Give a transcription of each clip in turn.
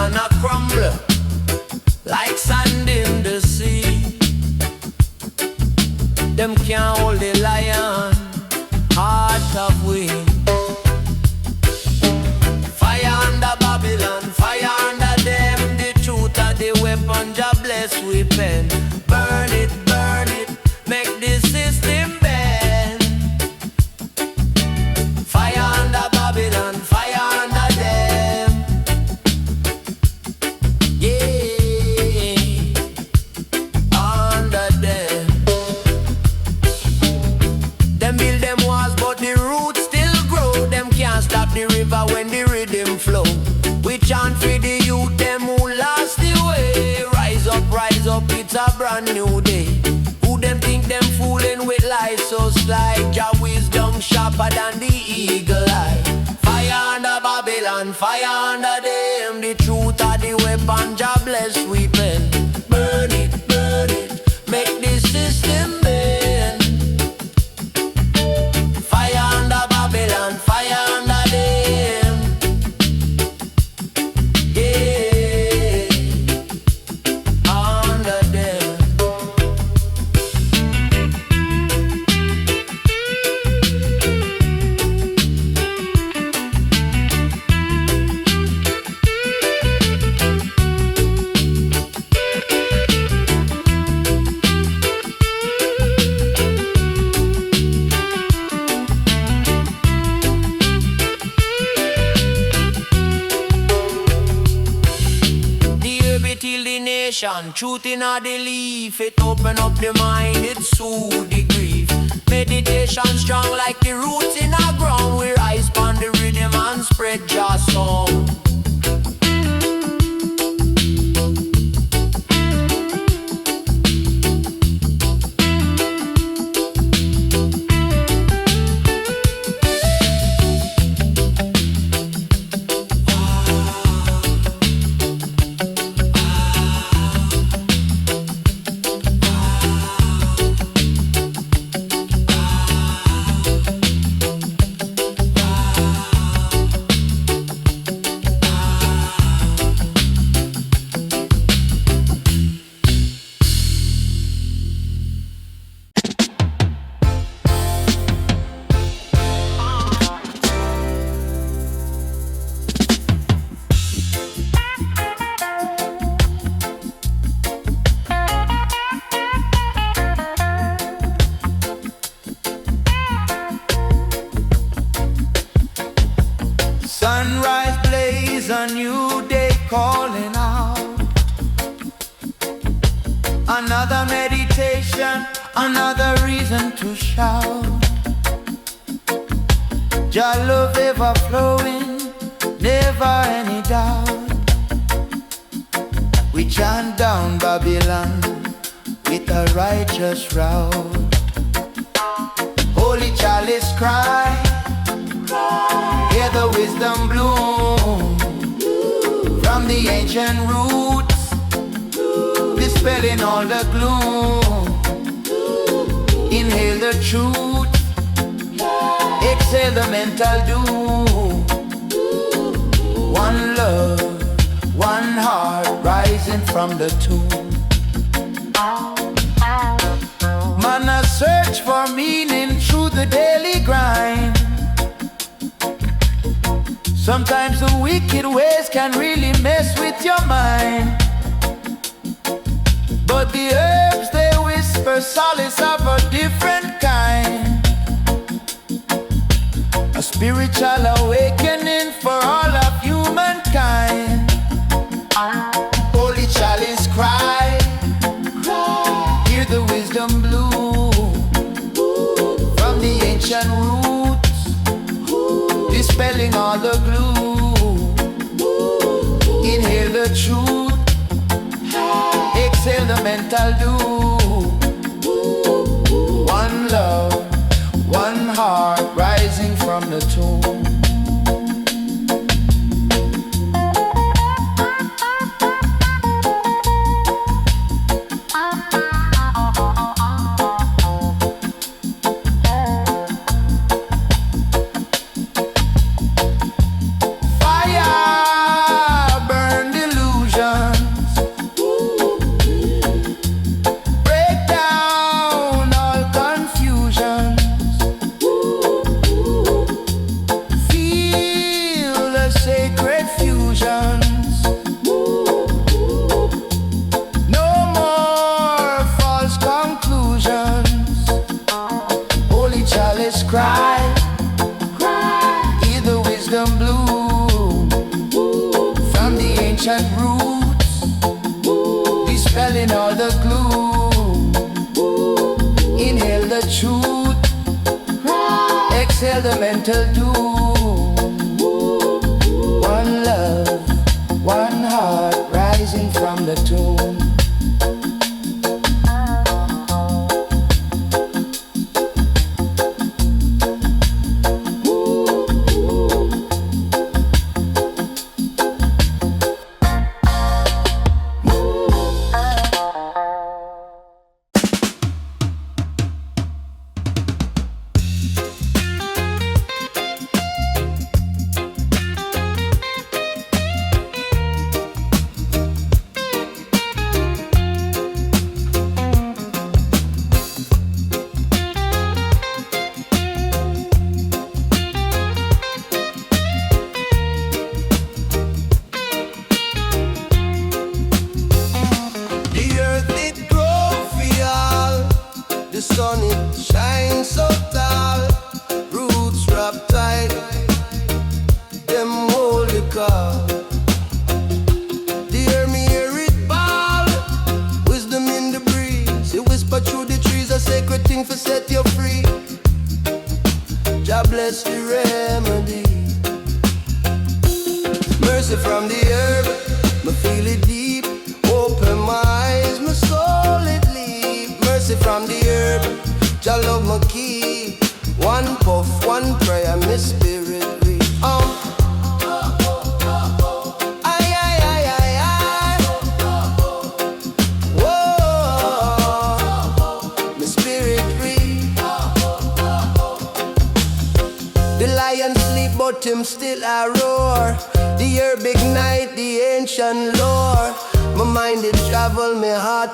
Babylon a crumble like sand in the sea. Them can't hold the lion, heart of wind. Fire under Babylon, fire under them. The truth of the weapon, Jah bless we pen. Burn it, make the system bend. Fire under Babylon, fire under them. Yeah, under them. Them build them walls, but the roots still grow. Them can't stop the river when the rhythm flow. We chant for the youth, them who lost the way. Rise up, it's a brand new day. Who them think them fooling with lies so sly? Jah wisdom sharper than the eagle eye. Fire under Babylon, fire under them. The truth of the weapon, Jah bless we pen. Burn it, make the system bend. Fire under Babylon, fire under them. Yeah, under them. Truth in a the leaf, it open up the mind, it soothe the grief. Meditation strong like the roots in a ground. We rise upon the rhythm and spread Jah song. Sunrise blaze, a new day calling out. Another meditation, another reason to shout. Jah love ever flowing, never any doubt. We chant down Babylon with a righteous route. Holy Chalice Cry, hear the wisdom bloom from the ancient roots, dispelling all the gloom. Inhale the truth, exhale the mental doom. One love, one heart rising from the tomb. Man a search for meaning through the daily grind. Sometimes the wicked ways can really mess with your mind. But the herbs they whisper solace of a different kind. A spiritual awakening for all of humankind. Holy Chalice Cry, hear the wisdom bloom from the ancient roots, dispelling all the gloom. Inhale the truth, exhale the mental doom. One love, one heart rising from the tomb. Fire, burn the roots, dispelling all the gloom. Inhale the truth, exhale the mental doom. One love, one heart rising from the tomb.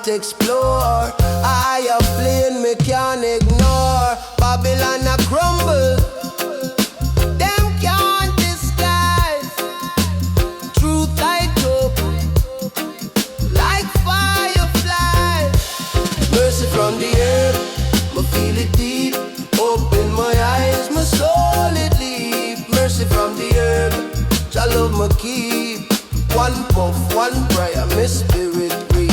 Explore a higher plane me can't ignore. Babylon a crumble, them can't disguise. Truth light up like fireflies. Mercy from the earth, me feel it deep. Open my eyes, my soul it leap. Mercy from the earth, Jah love me keep. One puff, one prayer, my spirit breathe.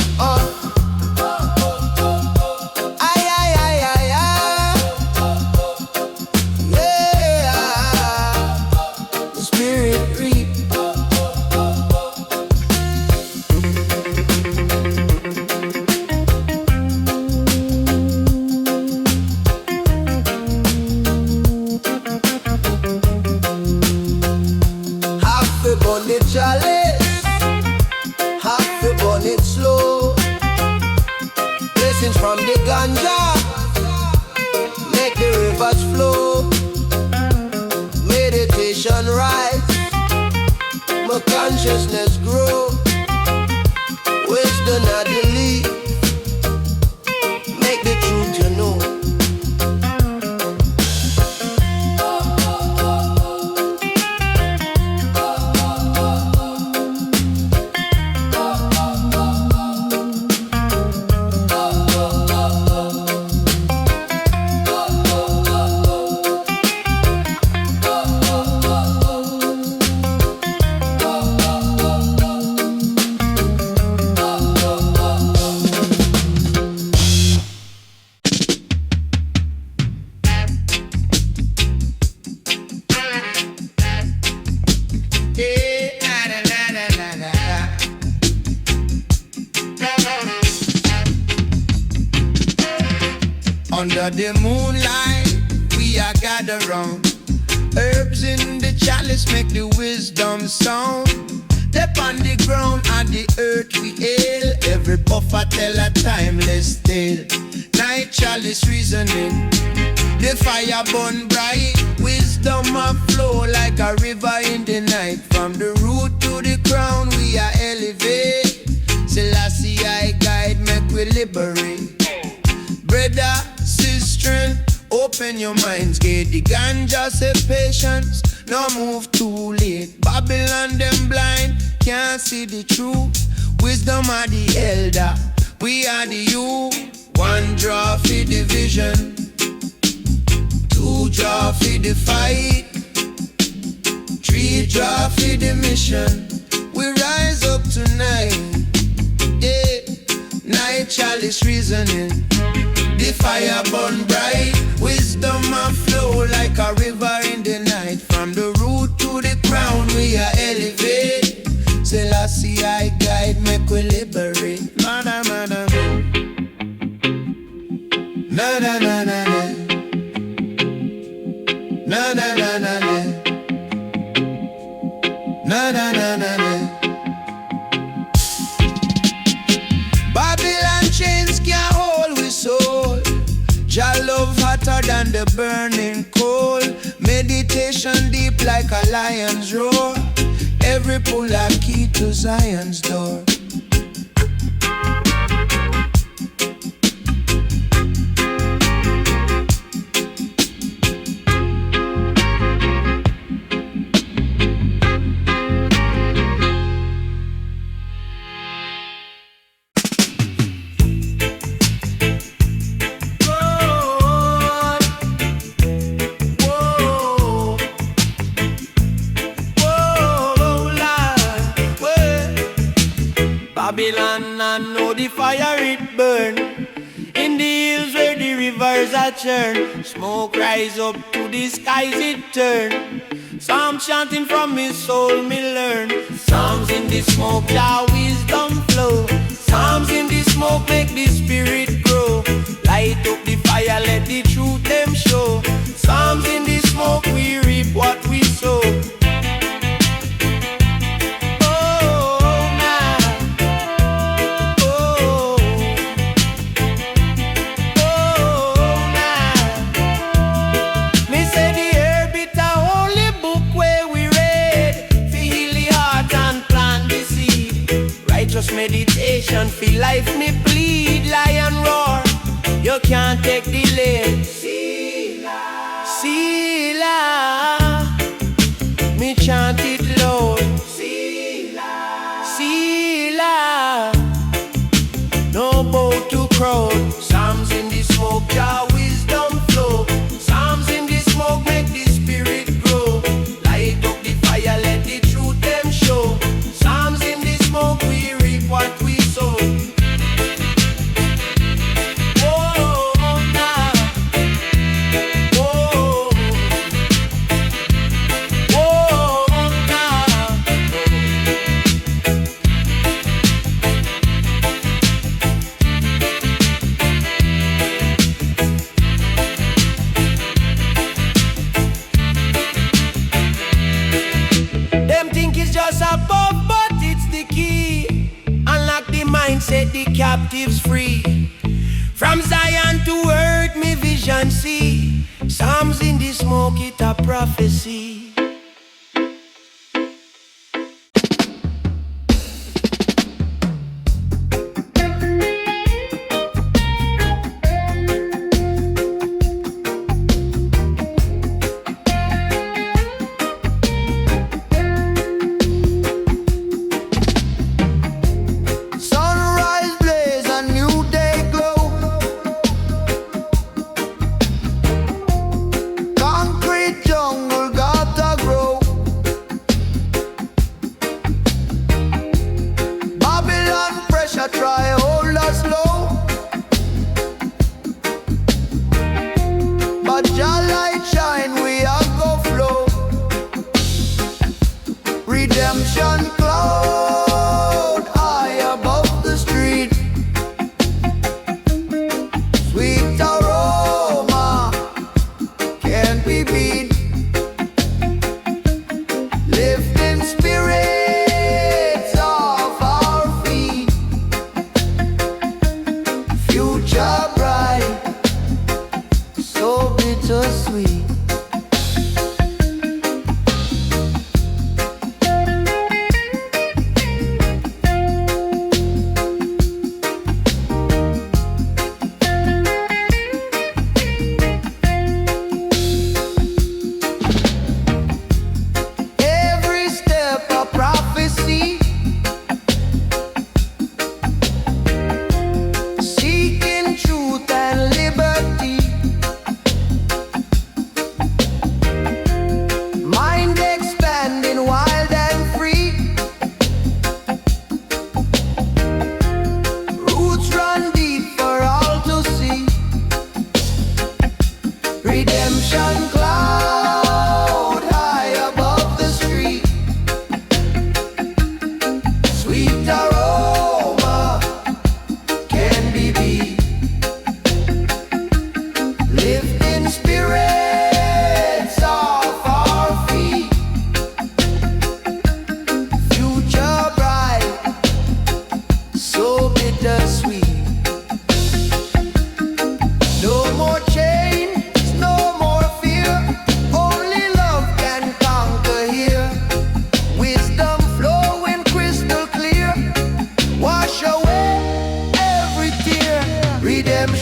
Chalice, half the burn it slow. Blessings from the ganja, make the rivers flow. Meditation rise, my consciousness grow. Wisdom not delete, make the truth you know. Under the moonlight, we are gathered round. Herbs in the chalice make the wisdom sound. Step on the ground and the earth we hail. Every buffer tell a timeless tale. Night chalice reasoning, the fire burn bright. Wisdom a flow like a river in the night. From the root to the crown we are elevate. Selassie I guide, make we liberate. Brother, sister, open your minds, get the ganja, say patience, no move too late. Babylon them blind, can't see the truth. Wisdom are the elder, we are the youth. One draw for the vision, two draw for the fight, three draw for the mission. We rise up tonight. Yeah, night chalice reasoning. The fire burn bright. Wisdom a flow like a river in the night. From the root to the crown we are elevate. Selassie I guide, make we liberate. Na na na na na na na na na na na na na na na na. Babylon chains can't hold we soul. Jah love hotter than the burning coal. Meditation deep like a lion's roar. Every pull a key to Zion's door. Babylon, I know the fire it burn. In the hills where the rivers are churn, smoke rise up to the skies it turn. Psalm chanting from his soul me learn. Psalms in the smoke, our wisdom flow. Psalms in the smoke make the spirit grow. Light up the fire, let the truth them show. Psalms in the smoke, we reap what we sow. Meditation, feel life me bleed, lion roar. You can't take the lane. Sila, Sila, me chant it loud. Sila, Sila, no bow to crowd. Psalms in the smoke, your wisdom flow. Psalms in the smoke make the spirit grow. Light up the fire, let the truth them show. Psalms in the smoke, we reap what we sow. Oh, nah. Oh, oh, nah. Them think it's just a bug, but it's the key. Unlock the mind, set the captives free. From Zion to earth, me vision see. Psalms in the smoke, it a prophecy. Sunrise blaze, a new day glow. Concrete jungle got a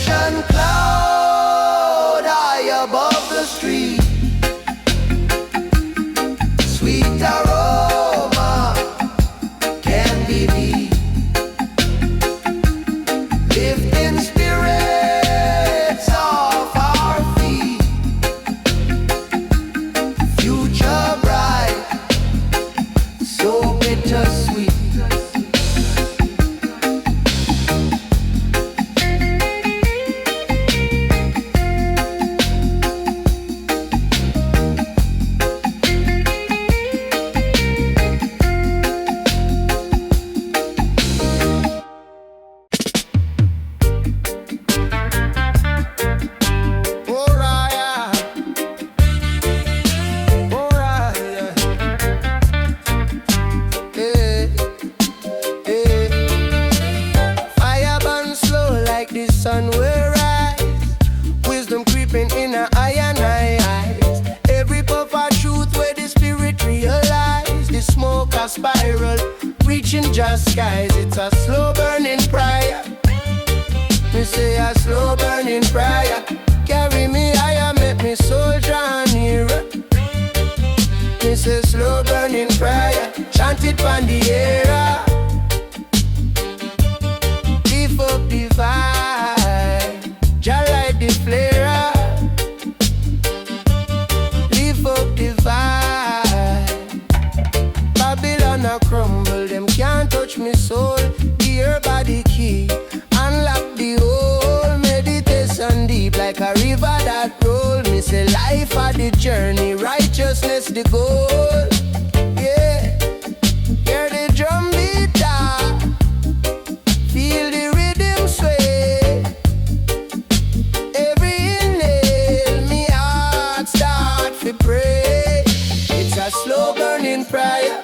Ocean cloud high above the street, sweet aroma can be beat, lifting spirits off our feet, future bright, so bittersweet. Sun will rise, wisdom creeping in our eye and eyes. Every puff of truth where the spirit realize. The smoke a spiral, reaching just skies. It's a slow burning prayer. Me say a slow burning prayer. Carry me higher, make me soul draw nearer. Me say slow burning prayer, chant it on the air. Lift up the vibe, just like the flare. Lift up the vibe. Babylon a crumble, them can't touch me soul. The herb of the key, unlock the hole. Meditation deep like a river that roll. Me say life of the journey, righteousness the goal. Yeah, hear the drum beat down, feel the rhythm sway. Every inhale, me heart start to pray. It's a slow burning prayer.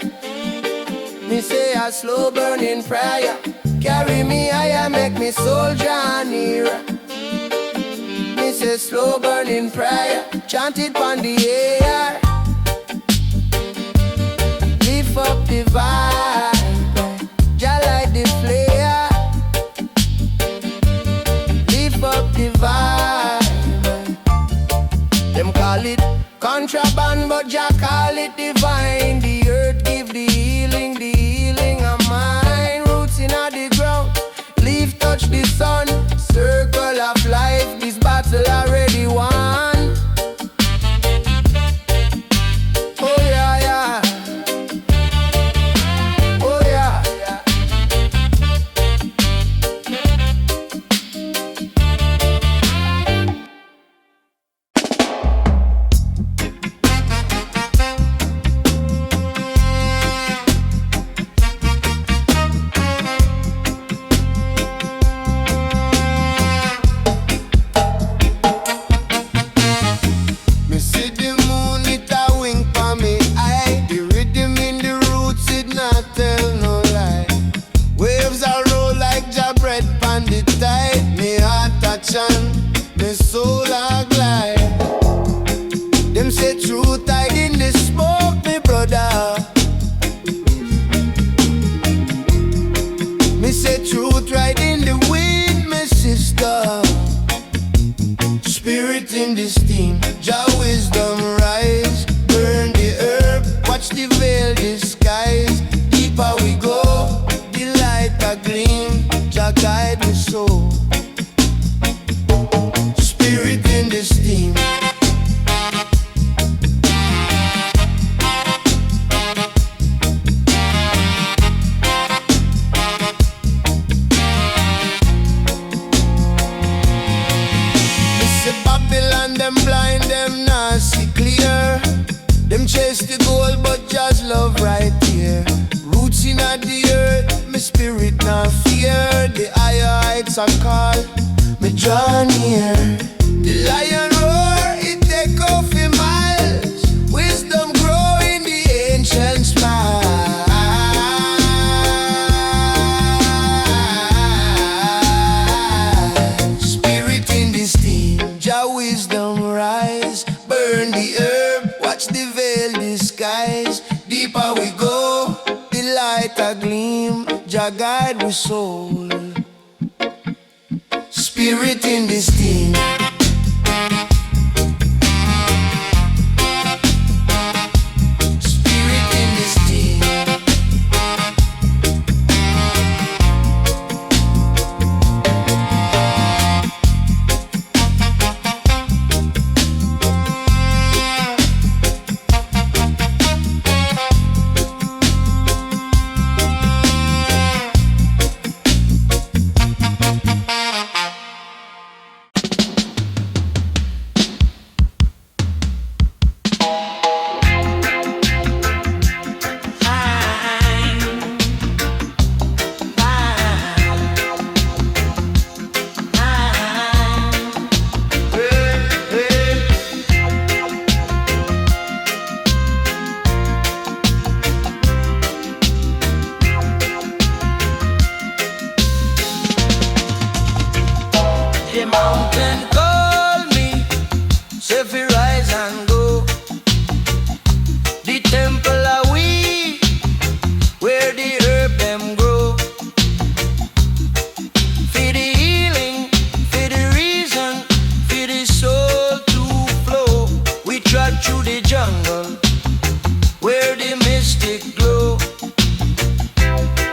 Me say a slow burning prayer. Carry me higher, make me soul draw nearer. Me say slow burning prayer, chant it on the air. Lift up the vibe, just like the flare. Lift up the vibe. Them call it contraband, but Jah call it divine. The earth give the healing of mine. Roots in the ground, leaf touch the sun. Circle of life, this battle already won. Oh yeah, yeah. Oh yeah, yeah. Me see the moon, it a wink for me eye. The rhythm in the roots, it not tell no lie. Waves are roll like Jah bread pan the tide. Me heart a chant, me soul a glide. Them say truth hide in the smoke, me brother. Me say truth right in the wind, me sister. Spirit in the steam, Jah wisdom rise. Burn the herb, watch the veil disguise. Deeper we go, the light a gleam. Jah guide me soul. Spirit in the steam. Babylon, them blind, them not see clear. Them chase the goal, but just love right here. Roots in the earth, my spirit not fear. The higher heights are called, me draw near. The lion roar, it take off in miles. Wisdom grow in the ancient smile. Spirit in the steam, Jah wisdom rise. Burn the herb, watch the veil disguise. Deeper we go, the light a gleam. Jah guide we soul. Spirit spirit in this thing. Spirit in this thing. The mountain call me, say fi rise and go. The temple are we, where the herb them grow. For the healing, for the reason, for the soul to flow. We trod through the jungle, where the mystic glow.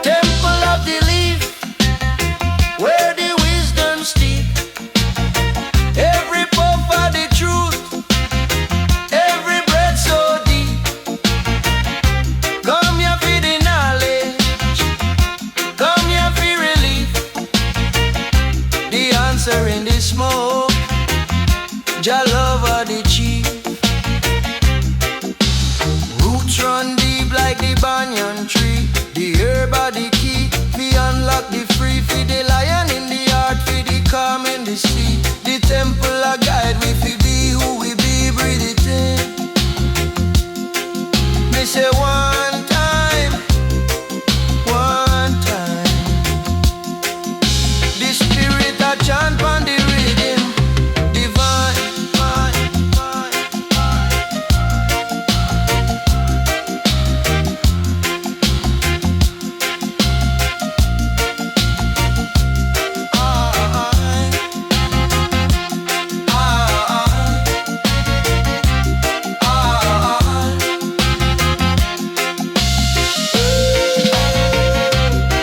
Temple of the leaf, where the wisdom steep. Every puff of the truth, every breath so deep. Come here for the knowledge, come here for relief. The answer in the smoke, Jah love of the chief. Roots run deep like the banyan tree. The herb of the key, we unlock the free. For the lion in the heart, for the calm in the sea. The temple a guide, we fi be who we be, breathe it in. Me say one time, one time. The spirit a chant on the rhythm, divine, divine, divine,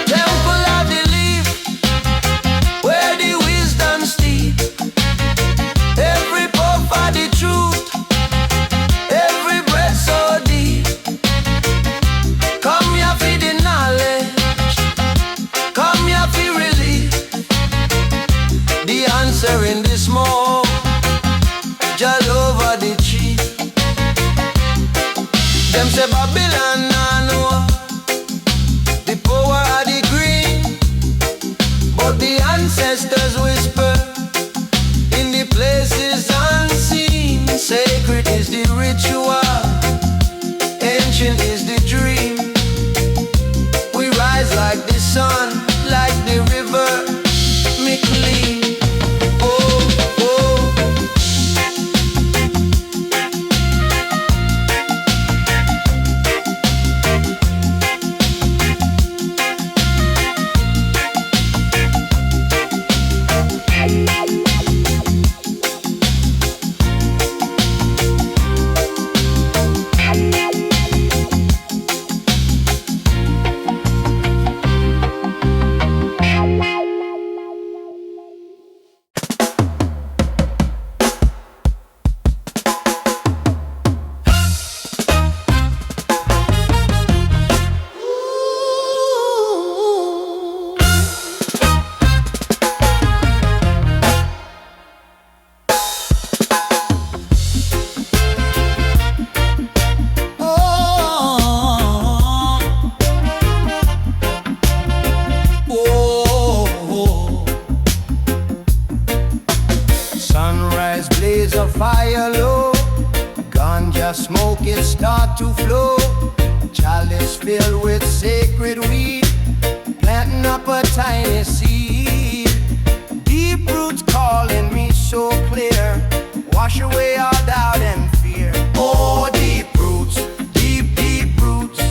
Temple of the leaf, where the wisdom steep. Every puff of the truth, every breath so deep. Come here for the knowledge, come here for relief. The answer in the smoke, Jah over the chief. Them say Babylon nah know the power of the green, but the ancestors whisper in the places unseen. Sacred is the ritual, ancient is the dream. We rise like the sun, like the river, me clean. Oh, oh. Sunrise blaze of fire low, ganja smoke it start to flow. Chalice filled with sacred weed, planting up a tiny seed. Deep roots calling me so clear, wash away all doubt and fear. Oh, deep roots, deep roots,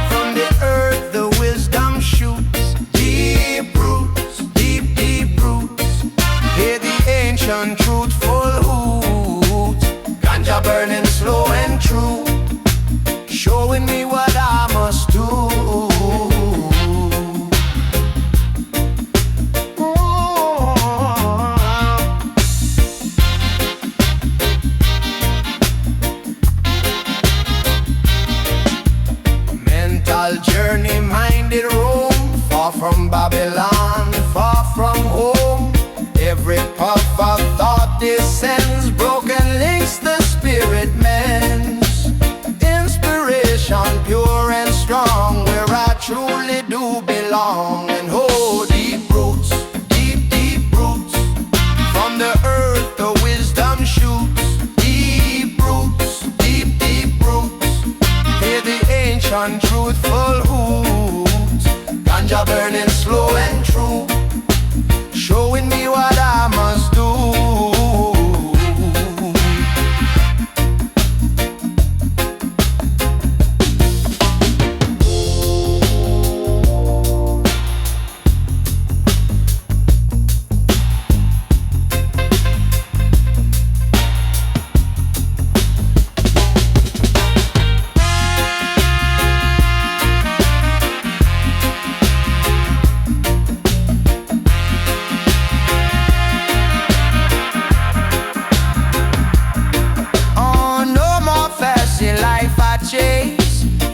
from the earth the wisdom shoots. Deep roots, deep roots, from Babylon, far from home. Every puff of thought descends, broken links the spirit mends. Inspiration pure and strong, where I truly do belong. And hold deep roots, deep roots. From the earth the wisdom shoots. Deep roots, deep roots. Hear the ancient truthful hoots. Ganja burning slow and true, showing me what I must do.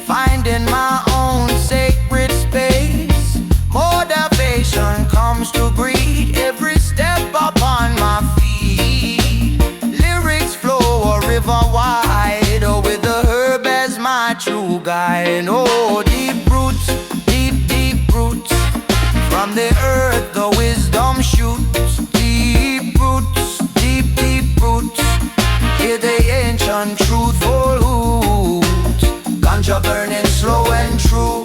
Finding my own sacred space. Motivation comes to greet every step upon my feet. Lyrics flow a river wide, with the herb as my true guide. Oh, deep roots, deep roots. From the earth the wisdom shoots. Deep roots, deep roots. Hear the ancient truthful hoots. Ganja burning slow and true,